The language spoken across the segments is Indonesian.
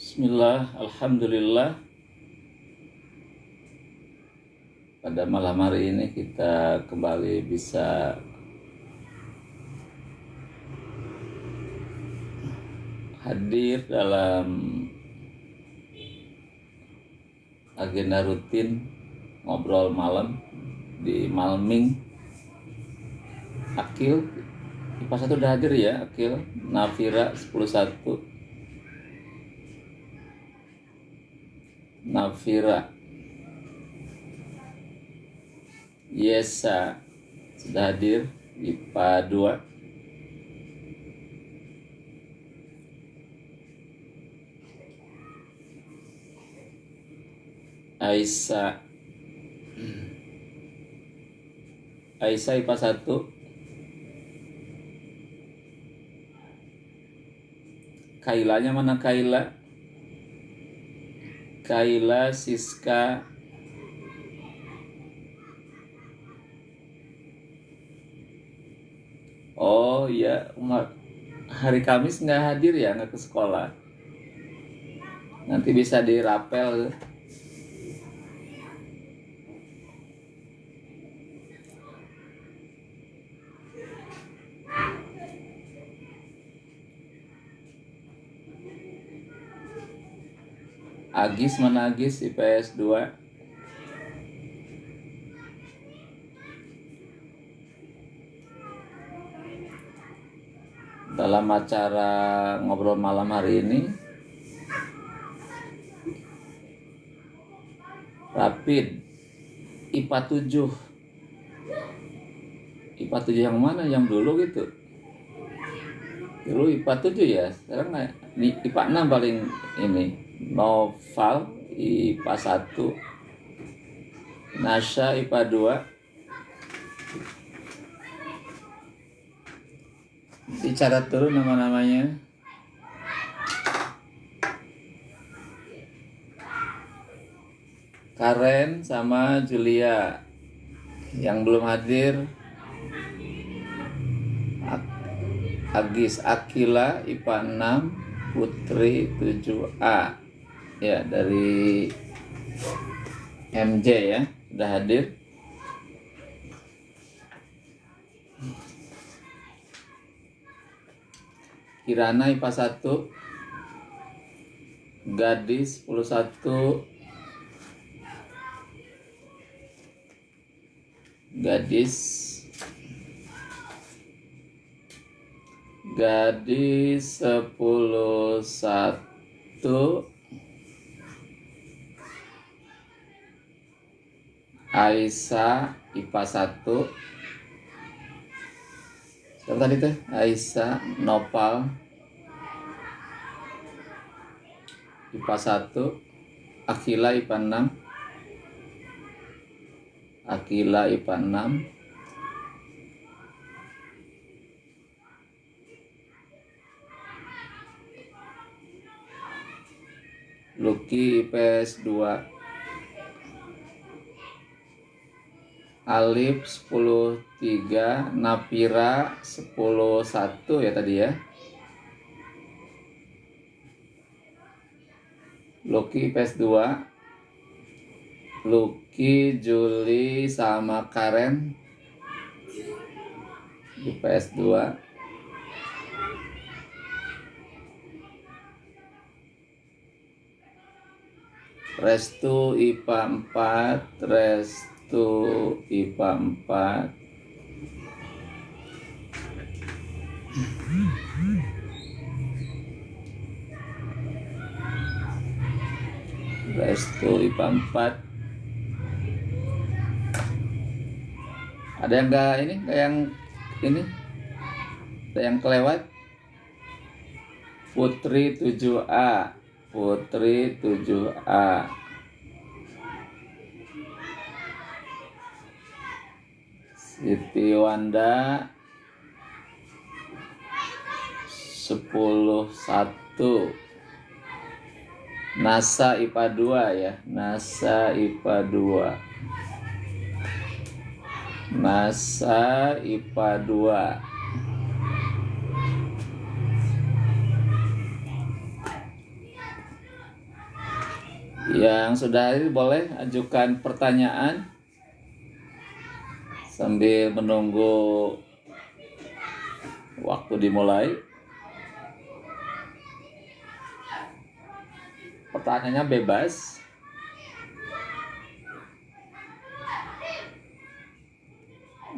Bismillah, Alhamdulillah. Pada malam hari ini kita kembali bisa hadir dalam agenda rutin ngobrol malam di Malming. Akil, IPA 1 udah hadir ya, Akil. Nafira 10.1. Nafira. Yesa sudah hadir IPA 2. Aisyah IPA 1. Kailanya mana Kaila? Kaila Siska. Oh iya, hari Kamis nggak hadir ya, nggak ke sekolah. Nanti bisa dirapel. Agis mana Agis IPS 2. Dalam acara ngobrol malam hari ini, rapid IPA 7. IPA 7 yang mana? Yang dulu gitu. Dulu IPA 7 ya, sekarang IPA 6 paling ini. Noval IPA 1. Nasya IPA 2. Dicatat dulu nama-namanya. Karen sama Julia. Yang belum hadir Agis, Akila IPA 6, Putri 7A. Ya, dari MJ ya, sudah hadir. Kirana IPA 1. Gadis 10.1. Gadis 10.1. Aisyah IPA 1. Siapa tadi tuh? Aisyah Nopal IPA 1. Akila IPA 6. Akila IPA 6. Lucky IPS 2. Alif 10.3. Napira 10.1 ya tadi ya. Lucky IPS 2. Lucky, Juli sama Karen IPS 2. Restu IPA 4. Restu IPA 4. Restu IPA 4. Ada yang enggak ini? Enggak yang ini? Ada yang kelewat? Putri 7A. Putri 7A. Siti Wanda 10.1. Nasa IPA 2 ya. Nasa IPA 2. Nasa IPA 2. Yang sudah hadir boleh ajukan pertanyaan sambil menunggu waktu dimulai. Pertanyaannya bebas.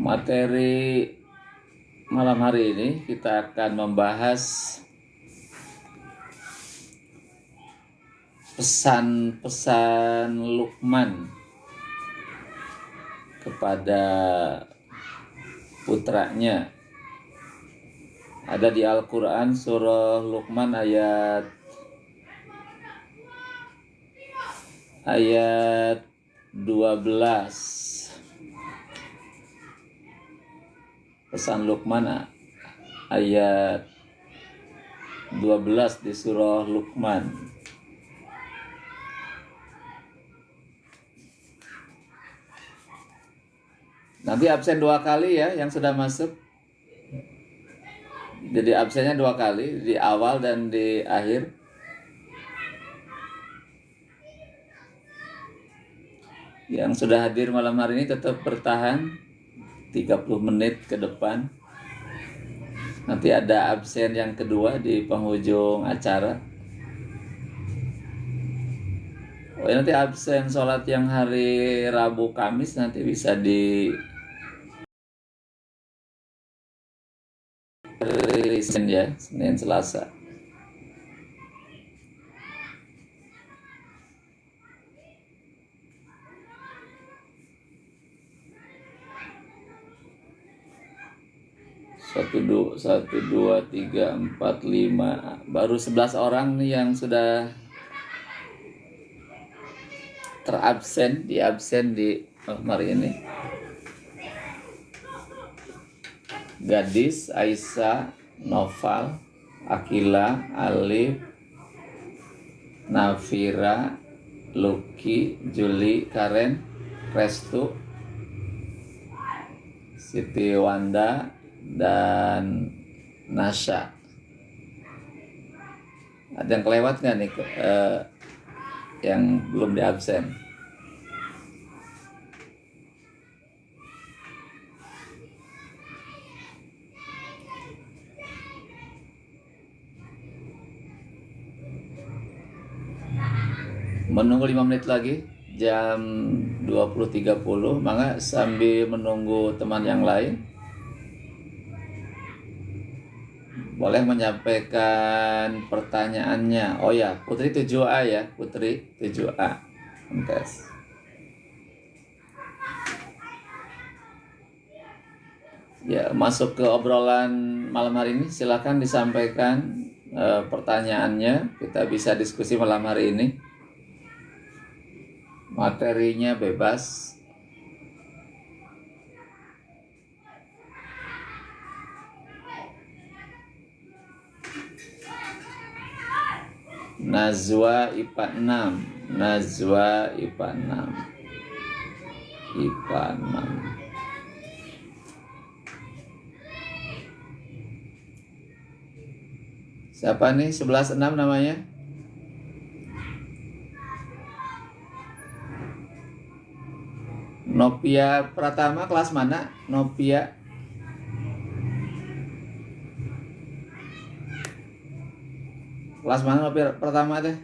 Materi malam hari ini kita akan membahas pesan-pesan Luqman kepada putranya. Ada di Al-Quran surah Luqman ayat 12. Pesan Luqman ayat 12 di surah Luqman. Nanti absen 2 kali ya yang sudah masuk. Jadi absennya 2 kali, di awal dan di akhir. Yang sudah hadir malam hari ini tetap bertahan 30 menit ke depan. Nanti ada absen yang kedua di penghujung acara. Oh, nanti absen sholat yang hari Rabu Kamis nanti bisa di rilisin ya, Senin Selasa. Satu, dua, tiga, empat, lima. Baru 11 orang nih yang sudah terabsen, di hari ini. Gadis, Aisyah, Noval, Akila, Alif, Nafira, Lucky, Juli, Karen, Restu, Siti Wanda, dan Nasya. Ada yang kelewat nggak nih yang belum diabsen? Menunggu 5 menit lagi, jam 20.30. Maka sambil menunggu teman yang lain, boleh menyampaikan pertanyaannya. Oh ya, Putri 7A ya, Putri 7A. Tes. Ya, masuk ke obrolan malam hari ini, silakan disampaikan pertanyaannya. Kita bisa diskusi malam hari ini. Materinya bebas. Nazwa IPA 6. Nazwa IPA 6. IPA 6. Siapa nih 11-6 namanya? Novia Pratama, kelas mana? Novia. Kelas mana Novia Pratama teh?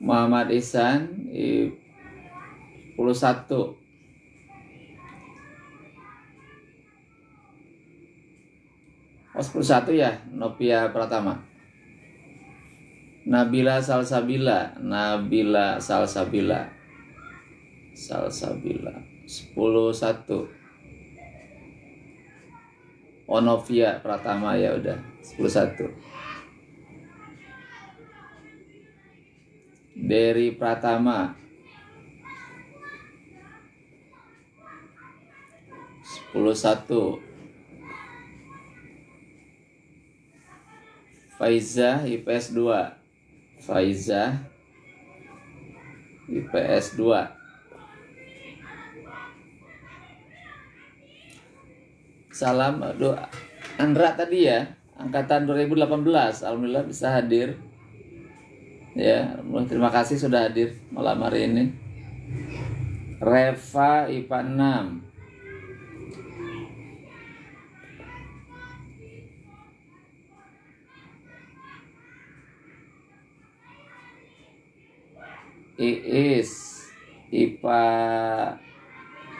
Muhammad Ihsan 11. Oh, 11 ya, Novia Pratama. Nabila Salsabila, Nabila Salsabila. Salsabila 11. Oh, Novia Pratama ya udah 11. Dari Pratama 11. Faiza IPS 2. Faiza IPS 2. Salam doa Andra tadi ya. angkatan 2018. Alhamdulillah bisa hadir. Ya, terima kasih sudah hadir malam hari ini. Reva IPA 6. Iis IPA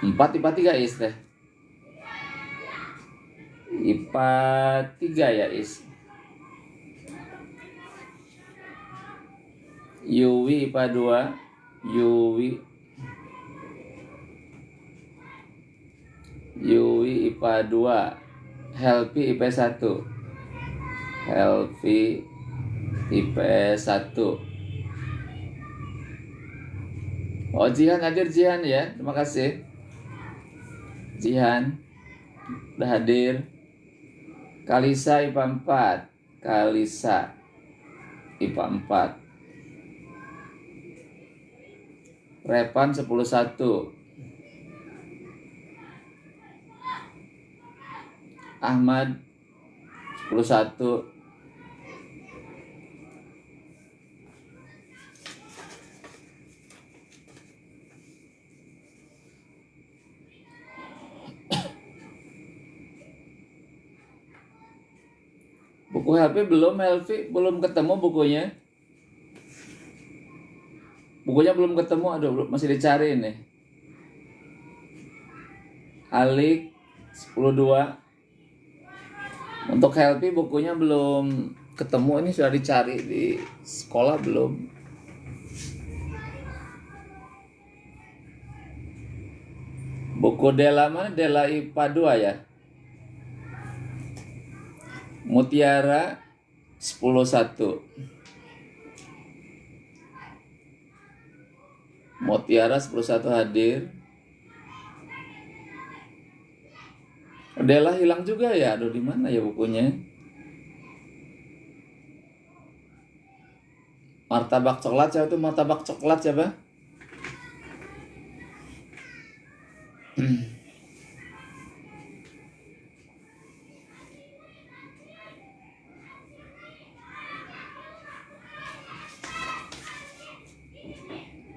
4, IPA 3 Is teh. IPA 3 ya Is. Yuwi IPA 2. Yuwi IPA 2. Helpi IPS 1. Helpi IPS 1. Oh, Jihan hadir, Jihan ya. Terima kasih. Jihan udah hadir. Kalisa IPA 4. Kalisa IPA 4. Repan 10-1. Ahmad 10-1. Buku Helvi belum ketemu bukunya. Bukunya belum ketemu, aduh masih dicari ini. Alik 10-2. Untuk Helvi bukunya belum ketemu, ini sudah dicari di sekolah belum. Buku Dela mana? Dela IPA 2 ya. Mutiara 10-1. Mutiara 10-1 hadir. Dela hilang juga ya. Aduh, di mana ya bukunya? Martabak coklat siapa tuh? Martabak coklat siapa?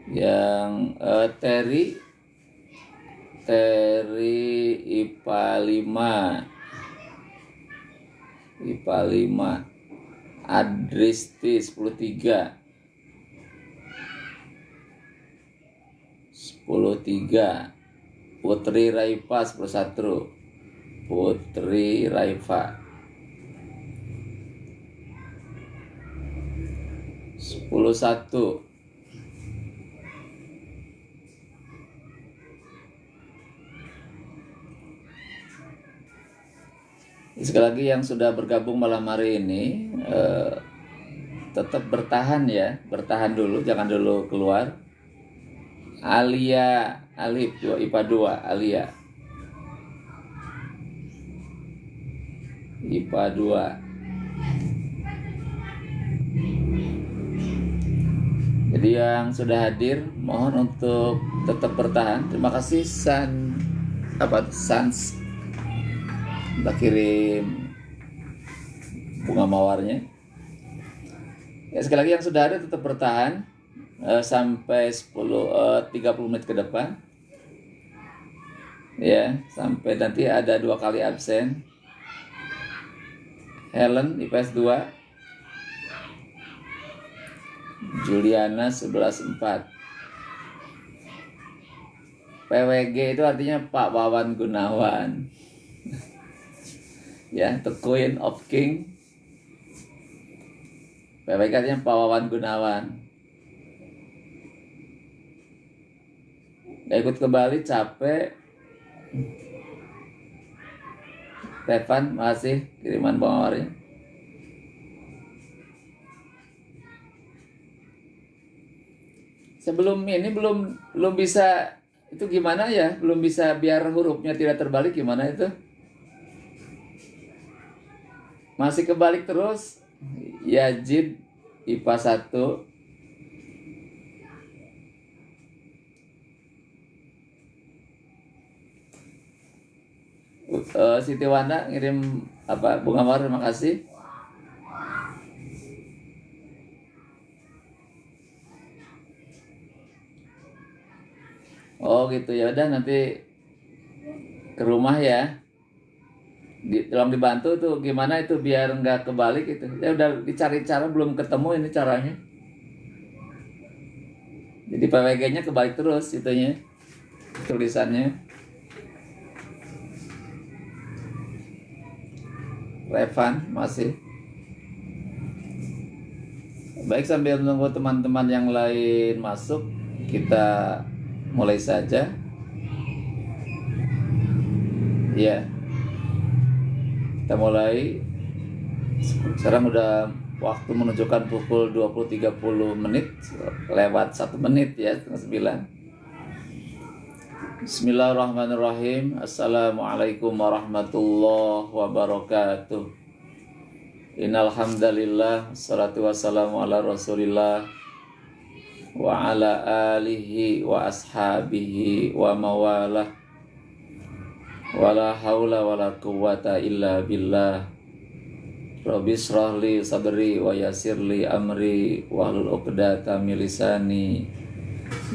Yang Terry IPA 5. IPA 5. Adristi 10-3. 10-3. Putri Raifa 10-1. Putri Raifa 10-1. Sekali lagi yang sudah bergabung malam hari ini, tetap bertahan ya, bertahan dulu, jangan dulu keluar. Alia Alif IPA 2. Alia IPA 2. Jadi yang sudah hadir mohon untuk tetap bertahan. Terima kasih Sans udah kirim bunga mawarnya. Ya, sekali lagi yang sudah ada tetap bertahan sampai 30 menit ke depan. Ya, sampai nanti ada 2 kali absen. Helen IPS 2. Juliana 11-4. PWG itu artinya Pak Wawan Gunawan. Ya, The Queen of King. PWG artinya Pak Wawan Gunawan. Gak ikut ke Bali, capek. Stefan, makasih kiriman bawaannya. Sebelum ini belum bisa, itu gimana ya? Belum bisa biar hurufnya tidak terbalik, gimana itu? Masih kebalik terus. Yazid IPA 1. Siti Wanda ngirim bunga mawar, terima kasih. Oh gitu, ya udah nanti ke rumah ya. Tolong dibantu tuh gimana itu biar nggak kebalik gitu. Ya udah dicari cara, belum ketemu ini caranya. Jadi PWG-nya kebalik terus itunya, tulisannya. Revan masih. Baik, sambil menunggu teman-teman yang lain masuk, kita mulai saja. Ya, kita mulai. Sekarang udah waktu menunjukkan pukul 20.30 menit, lewat 1 menit ya, setengah 9. Bismillahirrahmanirrahim. Assalamualaikum warahmatullahi wabarakatuh. Innal hamdalillah, wassalatu wassalamu ala Rasulillah wa ala alihi wa ashabihi wa mawalah. Wala haula wala quwwata illa billah. Rabbi shrah li sadri wa yassir li amri wahlul 'uqdatam min lisani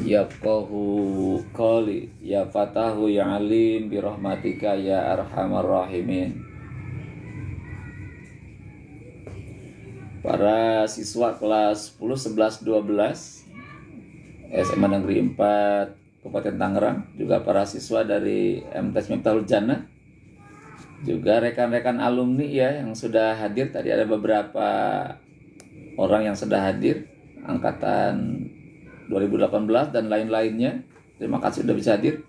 yafqahu qawli. Ya Fatahu ya Alim bi rahmatika ya arhamar rahimin. Para siswa kelas 10, 11, 12 SMA Negeri 4 Kabupaten Tangerang, juga para siswa dari MTs Miftahul Jannah, juga rekan-rekan alumni ya yang sudah hadir. Tadi ada beberapa orang yang sudah hadir, angkatan 2018 dan lain-lainnya. Terima kasih sudah bisa hadir.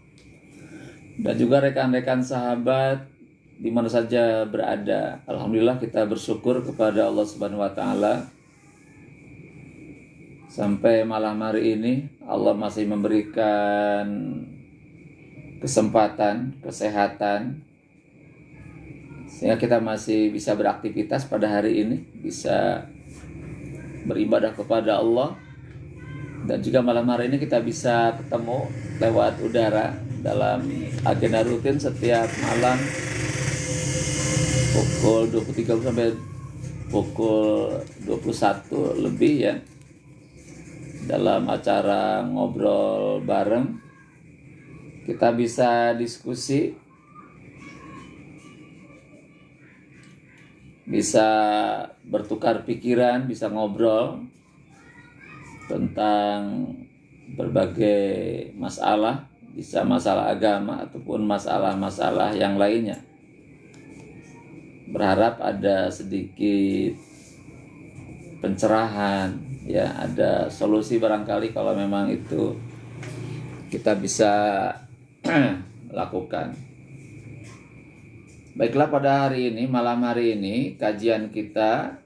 Dan juga rekan-rekan sahabat di mana saja berada. Alhamdulillah kita bersyukur kepada Allah Subhanahu wa taala. Sampai malam hari ini Allah masih memberikan kesempatan, kesehatan, sehingga kita masih bisa beraktivitas pada hari ini, bisa beribadah kepada Allah. Dan juga malam hari ini kita bisa ketemu lewat udara dalam agenda rutin setiap malam pukul 20.30 sampai pukul 21 lebih ya, dalam acara ngobrol bareng. Kita bisa diskusi, bisa bertukar pikiran, bisa ngobrol tentang berbagai masalah, bisa masalah agama ataupun masalah-masalah yang lainnya. Berharap ada sedikit pencerahan ya, ada solusi barangkali kalau memang itu kita bisa lakukan. Baiklah, pada hari ini, malam hari ini, kajian kita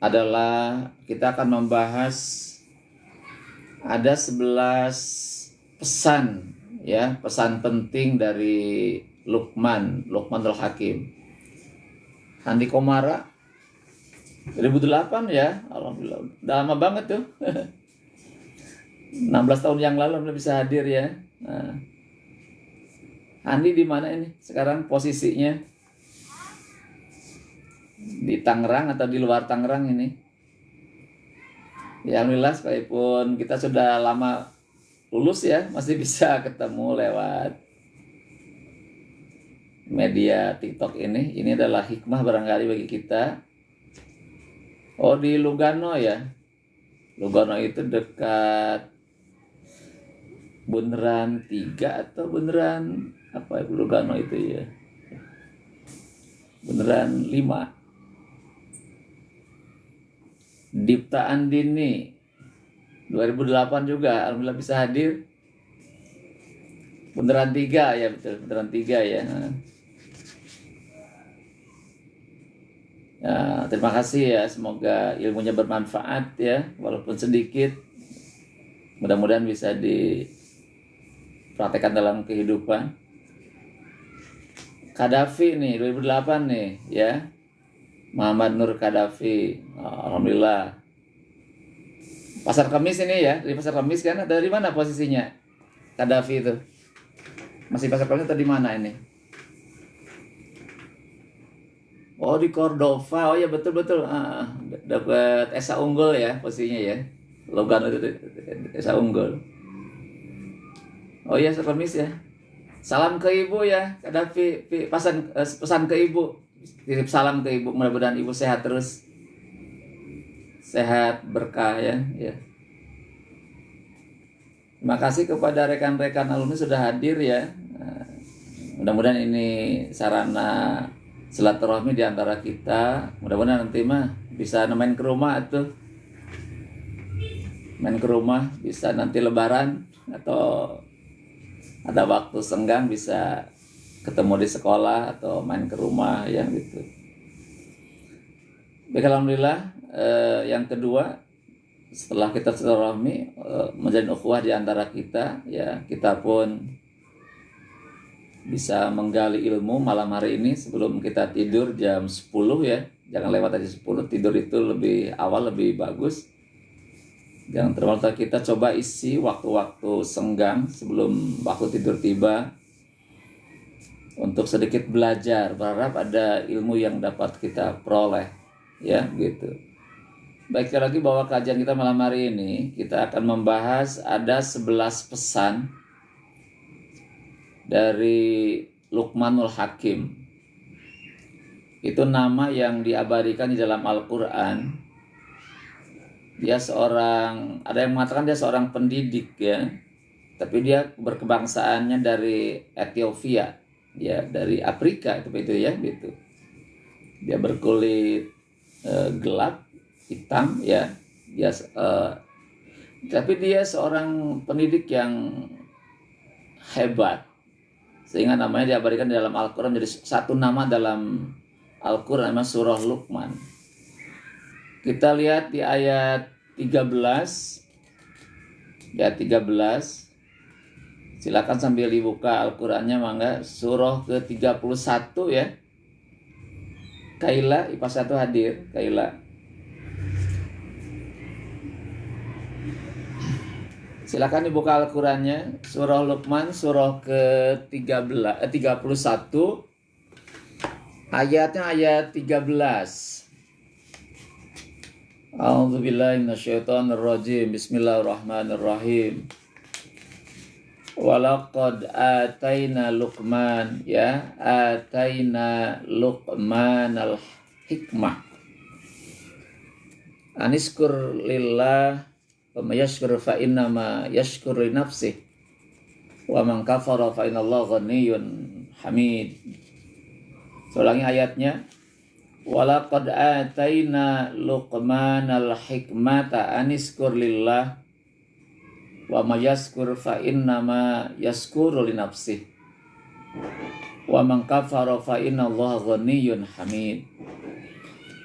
adalah kita akan membahas ada 11 pesan ya, pesan penting dari Luqmanul Hakim. Handi Komara 2008 ya, alhamdulillah udah lama banget tuh. 16 tahun yang lalu udah bisa hadir ya. Nah, Handi di mana ini sekarang posisinya? Di Tangerang atau di luar Tangerang ini? Ya alhamdulillah, sekalipun kita sudah lama lulus ya, masih bisa ketemu lewat media TikTok ini. Ini adalah hikmah barangkali bagi kita. Oh, di Lugano ya. Lugano itu dekat Bundaran 3 atau Bundaran apa ya, Lugano itu ya. Bundaran 5. Dipta Andini 2008 juga alhamdulillah bisa hadir. Bundaran 3 ya, betul, Bundaran 3 ya. Ya, terima kasih ya, semoga ilmunya bermanfaat ya, walaupun sedikit. Mudah-mudahan bisa dipraktekkan dalam kehidupan. Qaddafi nih 2008 nih ya, Muhammad Nur Qaddafi. Alhamdulillah. Pasar Kemis ini ya, di Pasar Kemis kan, ada di mana posisinya Qaddafi itu? Masih Pasar Kemis atau di mana ini? Oh, di Cordova. Oh ya, betul-betul. Dapat Esa unggul ya posisinya ya. Logan itu desa unggul. Oh iya, permisi ya. Salam ke ibu ya. Ada pesan ke ibu. Titip salam ke ibu. Mudah-mudahan ibu sehat terus. Sehat berkah ya. Ya. Terima kasih kepada rekan-rekan alumni sudah hadir ya. Mudah-mudahan ini sarana silaturahmi di antara kita. Mudah-mudahan nanti mah bisa main ke rumah tuh. Main ke rumah bisa nanti lebaran atau ada waktu senggang bisa ketemu di sekolah atau main ke rumah ya gitu. Baik, alhamdulillah. Yang kedua, setelah kita silaturahmi menjalin ukhuwah di antara kita ya, kita pun bisa menggali ilmu malam hari ini sebelum kita tidur jam 10 ya. Jangan lewat aja 10, tidur itu lebih awal lebih bagus. Jangan terlalu kita coba isi waktu-waktu senggang sebelum waktu tidur tiba untuk sedikit belajar, berharap ada ilmu yang dapat kita peroleh ya gitu. Baik, sekali lagi bahwa kajian kita malam hari ini kita akan membahas ada 11 pesan dari Luqmanul Hakim. Itu nama yang diabadikan di dalam Al-Qur'an. Dia seorang, ada yang mengatakan dia seorang pendidik ya, tapi dia berkebangsaannya dari Ethiopia ya, dari Afrika itu ya gitu. Dia berkulit gelap hitam ya, dia tapi dia seorang pendidik yang hebat sehingga namanya diabadikan di dalam Al-Quran jadi satu nama dalam Al-Quran, namanya surah Luqman. Kita lihat di ayat 13. Ya 13. Silakan sambil dibuka Al-Qur'annya mangga, surah ke-31 ya. Kaila IPA 1 hadir, Kaila. Silakan dibuka Al-Qur'annya, surah Luqman surah ke-31. Ayatnya ayat 13. A'udzubillahi minasyaitonirrajim. Bismillahirrahmanirrahim. Walaqad ataina Luqman ya, ataina Luqmanal hikmah. Aniskur lillah wa may yashkur fa innama yashkuru li nafsihi wa man kafara fa innallaha ghaniyyun hamid. Ulangi ayatnya. Walaqad ataina Luqmanal hikmata aniskur lillah wa may yaskur fa innama yaskuru li nafsihi wa man kafara fa innallaha ghaniyyun hamid.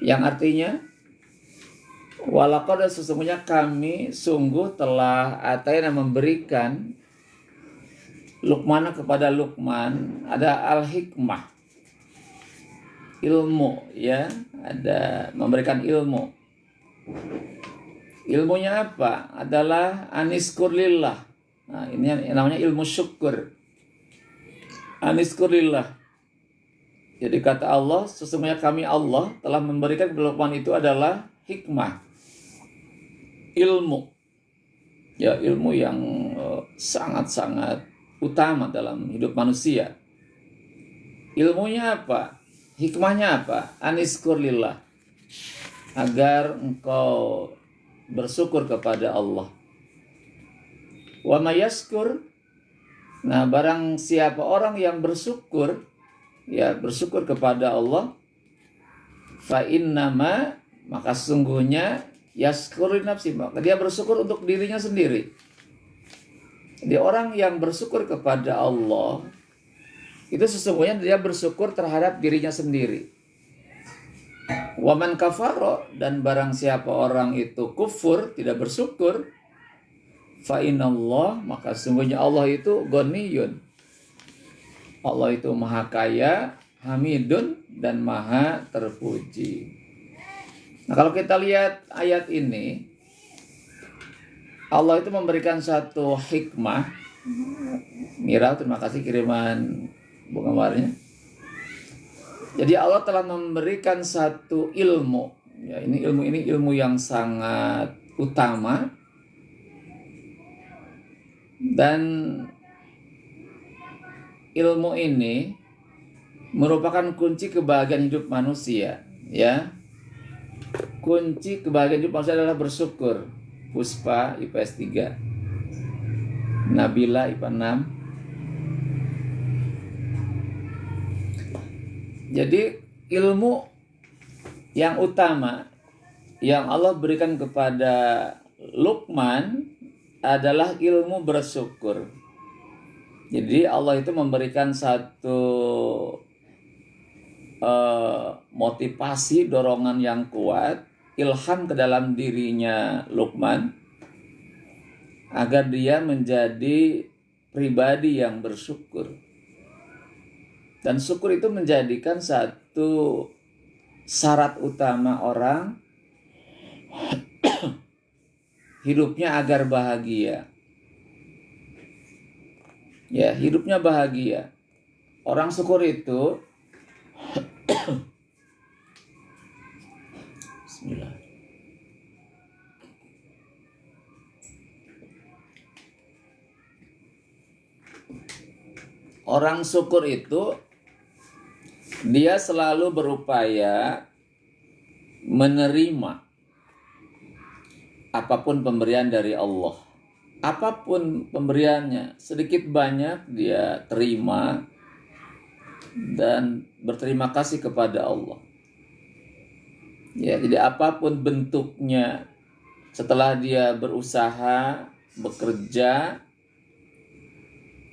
Yang artinya, walaqad sesungguhnya kami sungguh telah ataina memberikan Luqman kepada Luqman ada al-hikmah, ilmu ya, ada memberikan ilmu. Ilmunya apa? Adalah aniskur lillah. Nah, ini namanya ilmu syukur. Aniskur lillah. Jadi kata Allah, sesungguhnya kami Allah telah memberikan kepada Luqman itu adalah hikmah. Ilmu. Ya, ilmu yang sangat-sangat utama dalam hidup manusia. Ilmunya apa? Hikmahnya apa? Aniskur lillah. Agar engkau bersyukur kepada Allah. Wa may yaskur. Nah, barang siapa orang yang bersyukur, ya bersyukur kepada Allah, fa innama, maka sesungguhnya yaskuru nafsi, maka dia bersyukur untuk dirinya sendiri. Jadi orang yang bersyukur kepada Allah itu sesungguhnya dia bersyukur terhadap dirinya sendiri. Waman kafaro, dan barang siapa orang itu kufur, tidak bersyukur, fa inallah, maka sesungguhnya Allah itu ghaniyun. Allah itu maha kaya, hamidun, dan maha terpuji. Nah, kalau kita lihat ayat ini, Allah itu memberikan satu hikmah. Mira, terima kasih kiriman bunga mawarnya. Jadi Allah telah memberikan satu ilmu. Ya, ini ilmu yang sangat utama Dan ilmu ini merupakan kunci kebahagiaan hidup manusia, ya. Kunci kebahagiaan hidup manusia adalah bersyukur. Puspa IPS 3, Nabila IPA 6. Jadi ilmu yang utama yang Allah berikan kepada Luqman adalah ilmu bersyukur. Jadi Allah itu memberikan satu motivasi, dorongan yang kuat, ilham ke dalam dirinya Luqman agar dia menjadi pribadi yang bersyukur. Dan syukur itu menjadikan satu syarat utama orang hidupnya agar bahagia. Ya, hidupnya bahagia. Orang syukur itu Bismillah. Orang syukur itu dia selalu berupaya menerima apapun pemberian dari Allah. Apapun pemberiannya, sedikit banyak dia terima dan berterima kasih kepada Allah. Ya, jadi apapun bentuknya, setelah dia berusaha, bekerja,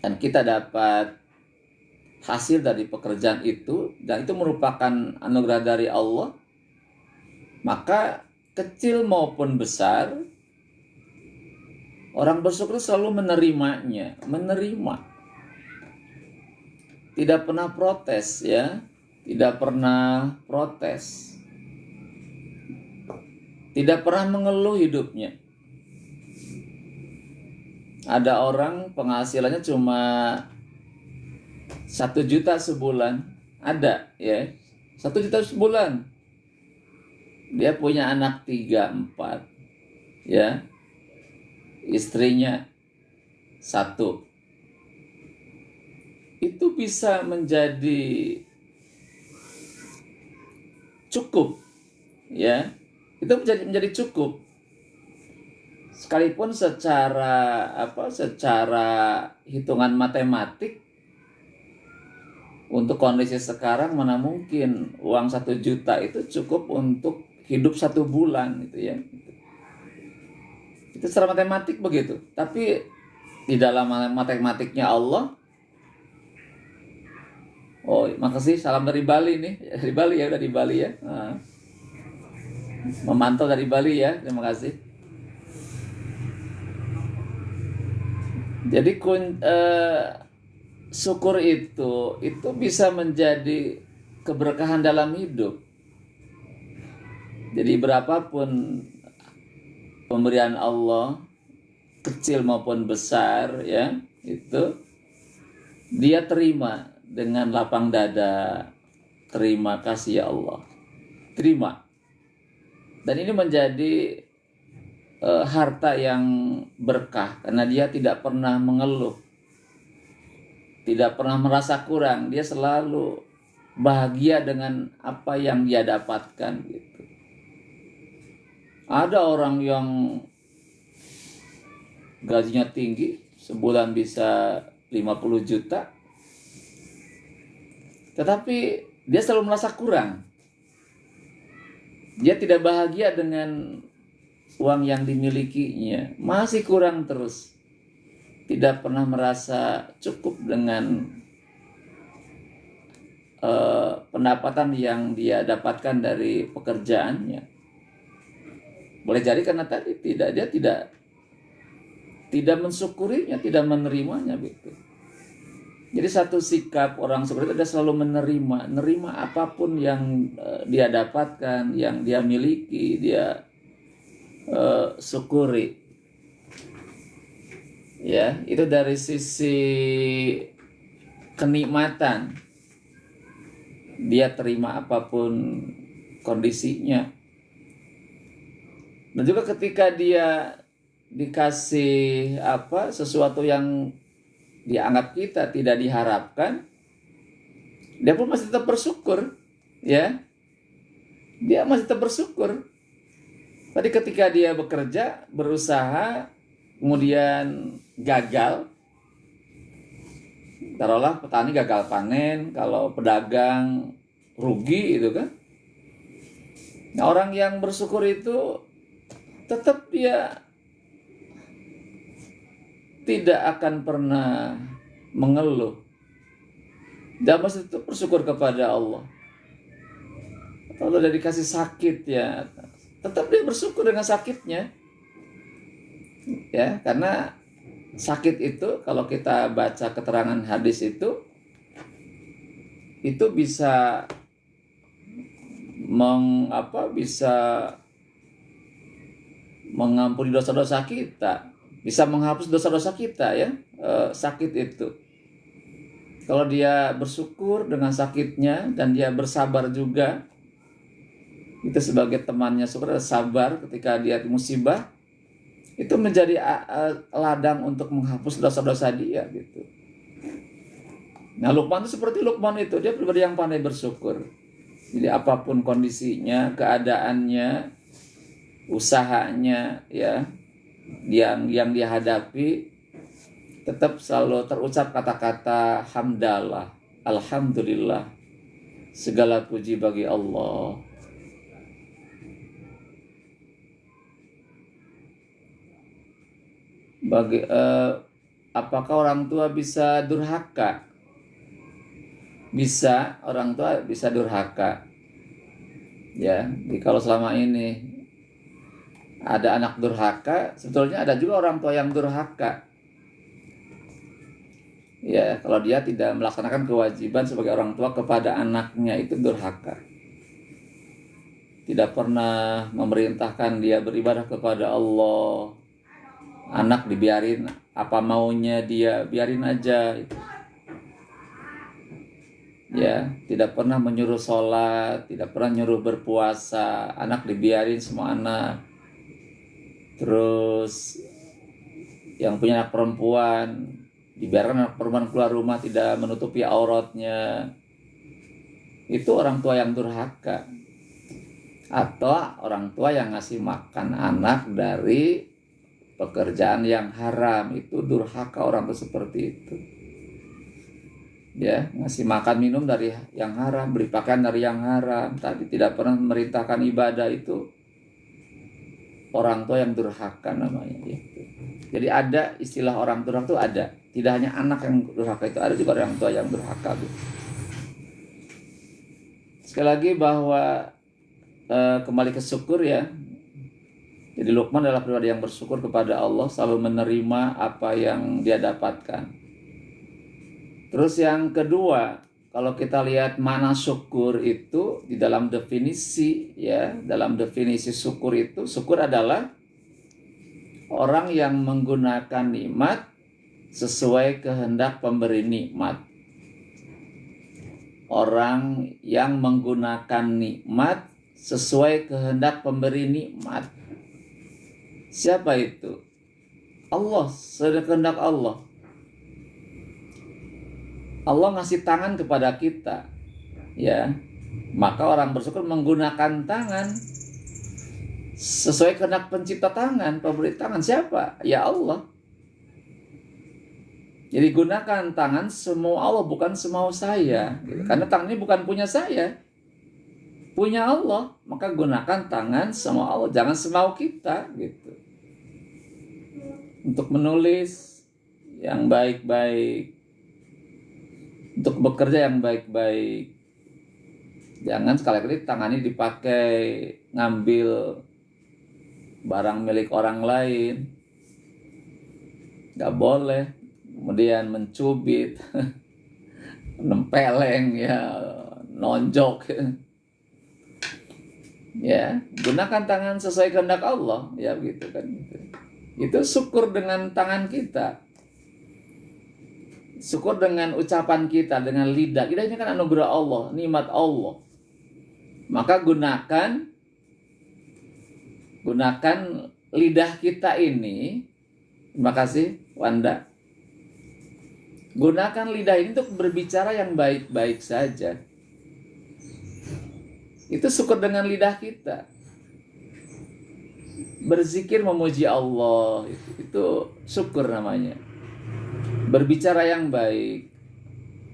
dan kita dapat hasil dari pekerjaan itu, dan itu merupakan anugerah dari Allah, maka kecil maupun besar, orang bersyukur selalu menerimanya, menerima. Tidak pernah protes, ya. Tidak pernah protes. Tidak pernah mengeluh hidupnya. Ada orang penghasilannya cuma 1 juta sebulan. Ada, ya. 1 juta sebulan. Dia punya anak 3, 4. Ya. Istrinya 1. Itu bisa menjadi cukup, ya. Itu menjadi cukup. Sekalipun secara hitungan matematik untuk kondisi sekarang mana mungkin uang 1 juta itu cukup untuk hidup 1 bulan, gitu ya. Itu secara matematik begitu. Tapi di dalam matematiknya Allah, oh makasih, salam dari Bali nih. Dari Bali ya, udah di Bali ya. Memantau dari Bali ya, terima kasih. Jadi syukur itu bisa menjadi keberkahan dalam hidup. Jadi berapapun pemberian Allah, kecil maupun besar, ya, itu dia terima dengan lapang dada. Terima kasih ya Allah. Terima. Dan ini menjadi harta yang berkah karena dia tidak pernah mengeluh, tidak pernah merasa kurang. Dia selalu bahagia dengan apa yang dia dapatkan, gitu. Ada orang yang gajinya tinggi, sebulan bisa 50 juta, tetapi dia selalu merasa kurang. Dia tidak bahagia dengan uang yang dimilikinya, masih kurang terus. Tidak pernah merasa cukup dengan pendapatan yang dia dapatkan dari pekerjaannya. Boleh jadi karena tadi dia tidak mensyukurinya, tidak menerimanya, gitu. Jadi satu sikap orang seperti itu adalah selalu menerima apapun yang dia dapatkan, yang dia miliki, dia syukuri. Ya, itu dari sisi kenikmatan. Dia terima apapun kondisinya. Dan juga ketika dia dikasih sesuatu yang dianggap kita tidak diharapkan, dia pun masih tetap bersyukur, ya. Dia masih tetap bersyukur. Tadi ketika dia bekerja, berusaha, kemudian gagal, taruhlah petani gagal panen, kalau pedagang rugi itu kan. Nah, orang yang bersyukur itu tetap dia tidak akan pernah mengeluh. Dia masih tetap bersyukur kepada Allah. Kalau udah dikasih sakit, ya tetap dia bersyukur dengan sakitnya, ya, karena sakit itu kalau kita baca keterangan hadis itu bisa bisa mengampuni dosa-dosa kita, bisa menghapus dosa-dosa kita, ya. Sakit itu, kalau dia bersyukur dengan sakitnya dan dia bersabar juga, itu sebagai temannya syukur, sabar ketika dia musibah, itu menjadi ladang untuk menghapus dosa-dosa dia, gitu. Nah, Luqman itu seperti Luqman itu, dia pribadi yang pandai bersyukur. Jadi apapun kondisinya, keadaannya, usahanya, ya, yang dia hadapi, tetap selalu terucap kata-kata hamdalah, alhamdulillah, segala puji bagi Allah. Apakah orang tua bisa durhaka? Bisa, orang tua bisa durhaka, ya. Jadi kalau selama ini ada anak durhaka, sebetulnya ada juga orang tua yang durhaka, ya. Kalau dia tidak melaksanakan kewajiban sebagai orang tua kepada anaknya, itu durhaka. Tidak pernah memerintahkan dia beribadah kepada Allah. Anak dibiarin apa maunya dia, biarin aja itu. Ya, tidak pernah menyuruh sholat, tidak pernah nyuruh berpuasa, anak dibiarin semua anak. Terus yang punya anak perempuan, dibiarkan anak perempuan keluar rumah tidak menutupi auratnya. Itu orang tua yang durhaka. Atau orang tua yang ngasih makan anak dari pekerjaan yang haram, itu durhaka orang tua seperti itu. Ya, ngasih makan minum dari yang haram, beli pakaian dari yang haram, tapi tidak pernah memerintahkan ibadah, itu orang tua yang durhaka namanya, gitu. Jadi ada istilah orang durhaka itu ada. Tidak hanya anak yang durhaka, itu ada juga orang tua yang durhaka, gitu. Sekali lagi bahwa kembali ke syukur, ya. Jadi Luqman adalah pribadi yang bersyukur kepada Allah, selalu menerima apa yang dia dapatkan. Terus yang kedua, kalau kita lihat mana syukur itu di dalam definisi, ya, dalam definisi syukur itu, syukur adalah orang yang menggunakan nikmat sesuai kehendak pemberi nikmat. Orang yang menggunakan nikmat sesuai kehendak pemberi nikmat. Siapa itu? Allah, sesuai kehendak Allah. Allah ngasih tangan kepada kita, ya. Maka orang bersyukur menggunakan tangan sesuai kehendak pencipta tangan, pemberi tangan. Siapa? Ya Allah. Jadi gunakan tangan semau Allah, bukan semau saya, gitu. Karena tangan ini bukan punya saya, punya Allah. Maka gunakan tangan semau Allah, jangan semau kita, gitu. Untuk menulis yang baik-baik, untuk bekerja yang baik-baik. Jangan sekali-kali tangan ini dipakai ngambil barang milik orang lain, nggak boleh. Kemudian mencubit, nempeleng, ya, nonjok, ya. Gunakan tangan sesuai kehendak Allah, ya, gitu kan. Itu syukur dengan tangan kita, syukur dengan ucapan kita, dengan lidah. Lidah ini kan anugerah Allah, nikmat Allah. Maka gunakan lidah kita ini Terima kasih, Wanda. Gunakan lidah ini untuk berbicara yang baik-baik saja. Itu syukur dengan lidah kita. Berzikir memuji Allah, itu syukur namanya. Berbicara yang baik,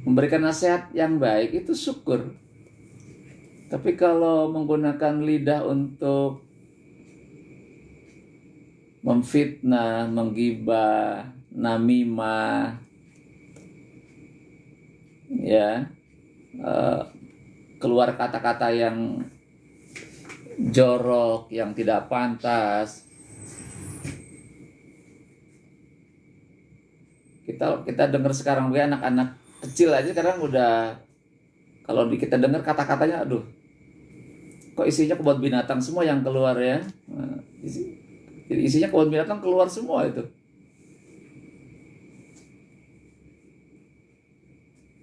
memberikan nasihat yang baik, itu syukur. Tapi kalau menggunakan lidah untuk memfitnah, menggibah, namimah, ya, keluar kata-kata yang jorok, yang tidak pantas, kita dengar sekarang anak-anak kecil aja sekarang udah, kalau kita dengar kata-katanya, aduh, kok isinya kebun binatang semua yang keluar ya. Jadi isinya kebun binatang keluar semua itu.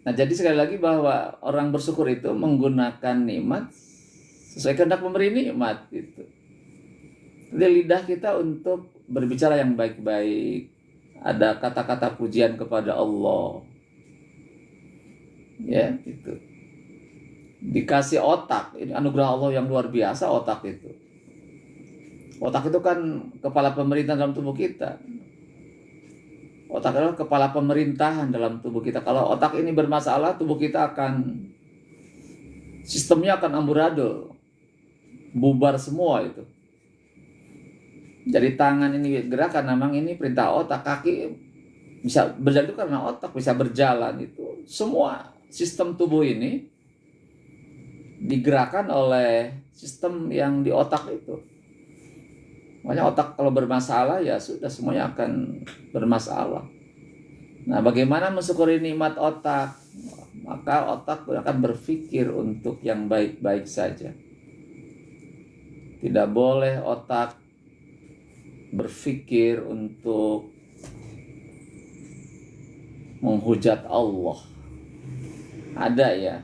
Nah, jadi sekali lagi bahwa orang bersyukur itu menggunakan nikmat sesuai kehendak pemberi nikmat itu. Jadi lidah kita untuk berbicara yang baik-baik, ada kata-kata pujian kepada Allah, ya itu. Dikasih otak, ini anugerah Allah yang luar biasa. Otak itu kan kepala pemerintahan dalam tubuh kita. Otak adalah kepala pemerintahan dalam tubuh kita. Kalau otak ini bermasalah, tubuh kita sistemnya akan amburadul, bubar semua itu. Jadi tangan ini gerakan, memang ini perintah otak. Kaki bisa berjalan itu karena otak bisa berjalan. Itu semua sistem tubuh ini digerakkan oleh sistem yang di otak itu. Makanya otak kalau bermasalah, ya sudah, semuanya akan bermasalah. Nah, bagaimana mensyukuri nikmat otak? Maka otak akan berpikir untuk yang baik-baik saja. Tidak boleh otak berpikir untuk menghujat Allah. Ada ya,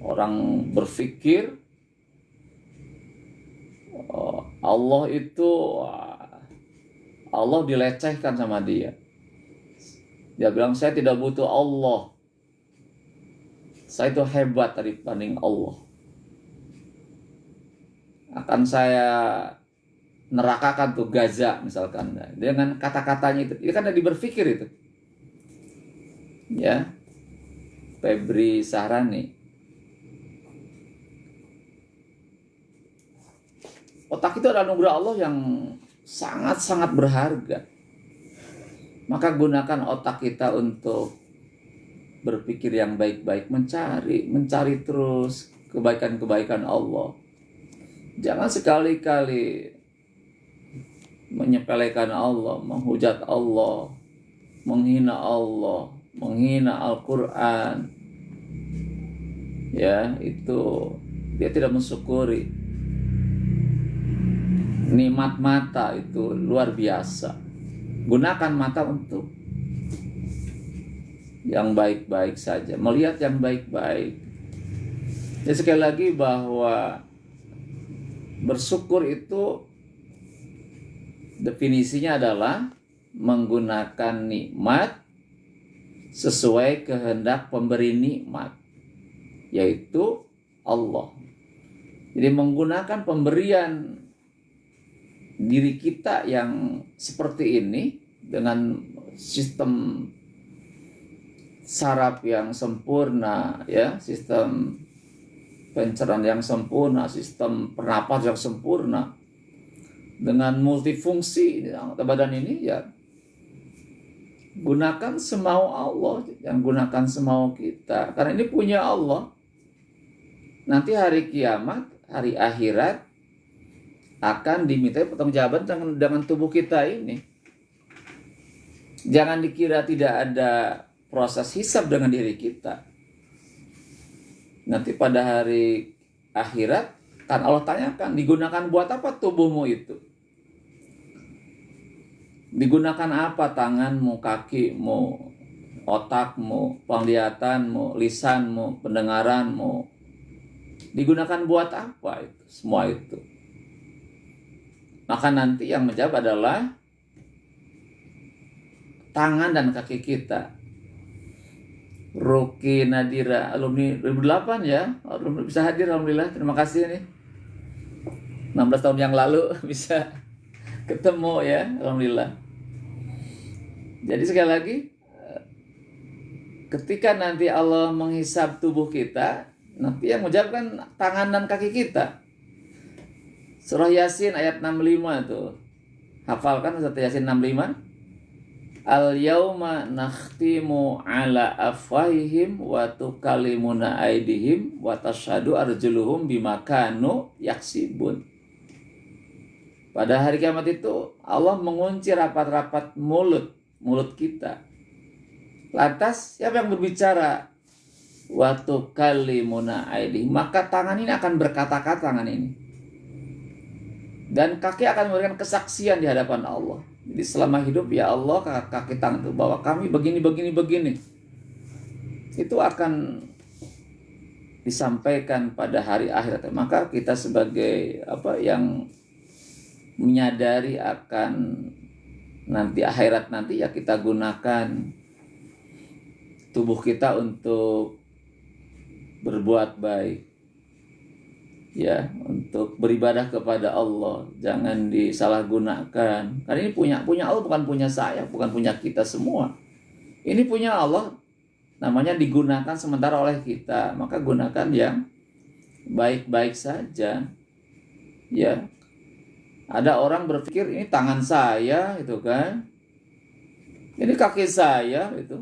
orang berpikir Allah dilecehkan sama dia. Dia bilang, saya tidak butuh Allah, saya itu hebat dibanding Allah. Akan saya nerakakan tuh Gaza misalkan, dengan kata-katanya itu kan dia berpikir itu, ya. Febri Sahrani. Otak itu adalah anugerah Allah yang sangat-sangat berharga. Maka gunakan otak kita untuk berpikir yang baik-baik, mencari terus kebaikan-kebaikan Allah. Jangan sekali-kali menyepelekan Allah, menghujat Allah, menghina Allah, menghina Al-Quran. Ya, itu dia tidak mensyukuri. Nikmat mata itu luar biasa. Gunakan mata untuk yang baik-baik saja, melihat yang baik-baik. Jadi sekali lagi bahwa bersyukur itu definisinya adalah menggunakan nikmat sesuai kehendak pemberi nikmat, yaitu Allah. Jadi menggunakan pemberian diri kita yang seperti ini dengan sistem saraf yang sempurna, ya, sistem pencernaan yang sempurna, sistem pernapas yang sempurna, dengan multifungsi anggota badan ini, ya gunakan semau Allah, yang gunakan semau kita, karena ini punya Allah. Nanti hari kiamat, hari akhirat, akan dimintai pertanggungjawaban dengan tubuh kita ini. Jangan dikira tidak ada proses hisab dengan diri kita. Nanti pada hari akhirat kan Allah tanyakan, digunakan buat apa tubuhmu itu? Digunakan apa tanganmu, kakimu, otakmu, penglihatanmu, lisanmu, pendengaranmu? Digunakan buat apa itu? Semua itu. Maka nanti yang menjawab adalah tangan dan kaki kita. Roki Nadira, alumni 2008 ya, alumni bisa hadir, alhamdulillah, terima kasih nih. 16 tahun yang lalu bisa ketemu ya, alhamdulillah. Jadi sekali lagi, ketika nanti Allah menghisab tubuh kita, nanti yang menjawabkan tangan dan kaki kita. Surah Yasin ayat 65 tuh. Hafalkan Ustaz Yasin 65? Al-yauma nakhtimu ala afwahihim wa tukallimuna aydihim wa tashhadu arjuluhum bima kanu yaksibun. Pada hari kiamat itu Allah mengunci rapat-rapat mulut kita. Lantas siapa yang berbicara? Wa tukallimuna aydihim. Maka tangan ini akan berkata-kata, tangan ini. Dan kaki akan memberikan kesaksian di hadapan Allah. Jadi selama hidup, ya Allah, kaki tangan itu bahwa kami begini. Itu akan disampaikan pada hari akhirat. Maka kita sebagai yang menyadari akan nanti akhirat nanti, ya kita gunakan tubuh kita untuk berbuat baik. Ya, untuk beribadah kepada Allah, jangan disalahgunakan. Karena ini punya Allah, bukan punya saya, bukan punya kita semua. Ini punya Allah, namanya digunakan sementara oleh kita. Maka gunakan yang baik-baik saja. Ya, ada orang berpikir ini tangan saya, itu kan, ini kaki saya, itu